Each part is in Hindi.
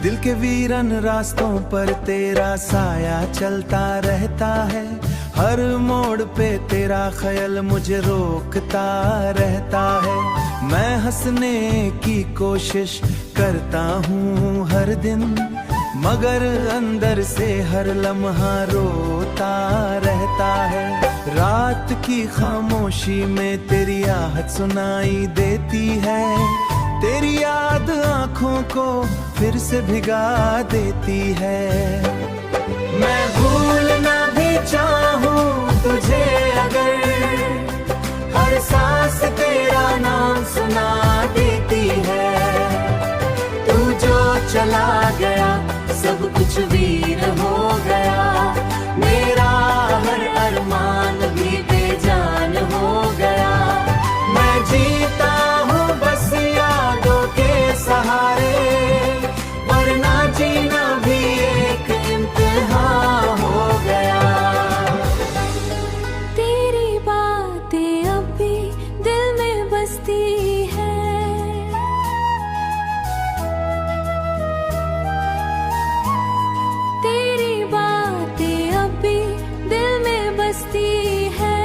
दिल के वीरन रास्तों पर तेरा साया चलता रहता है, हर मोड़ पे तेरा ख्याल मुझे रोकता रहता है। मैं हंसने की कोशिश करता हूँ हर दिन, मगर अंदर से हर लम्हा रोता रहता है। रात की खामोशी में तेरी आहट सुनाई देती है, तेरी याद आँखों को फिर से भिगा देती है। मैं भूलना भी चाहूँ तुझे अगर, हर सांस तेरा नाम सुना देती है। तू जो चला गया सब कुछ वीर हो गया, मेरा हर अरमान भी बेजान हो गया। मैं जीता हूँ बस यादों के सहारे, वरना जीना भी एक इम्तिहान हो गया। तेरी बातें अब भी दिल में बसती है, तेरी बातें अब भी दिल में बसती है।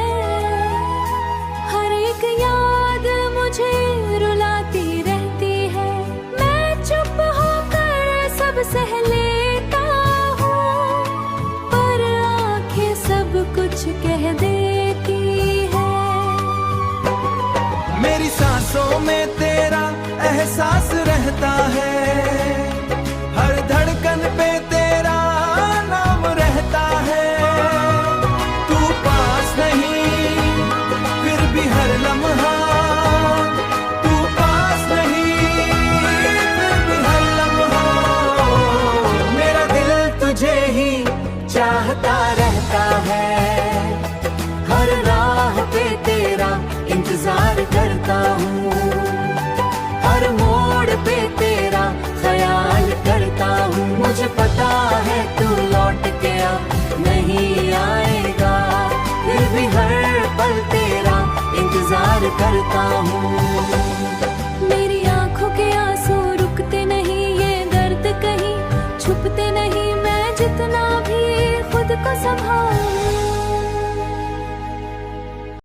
हर एक याद मुझे रुलाती रहती है, मैं चुप होकर सब सह लेता हूँ, पर आंखें सब कुछ कह देती है। मेरी सांसों में तेरा एहसास रहता है, हर धड़कन पे तेरा नाम रहता है। तू पास नहीं फिर भी हर लम्हा, तू पास नहीं फिर भी हर लम्हा। मेरा दिल तुझे ही चाहता रहता है, हर राह पे तेरा इंतजार करता हूँ, हर मोड़ पे तेरा ख्याल करता हूँ। मुझे पता है तू लौट के अब नहीं आएगा, फिर भी हर पल तेरा इंतजार करता हूँ। मेरी आंखों के आंसू रुकते नहीं, ये दर्द कहीं छुपते नहीं, मैं जितना भी खुद को संभाल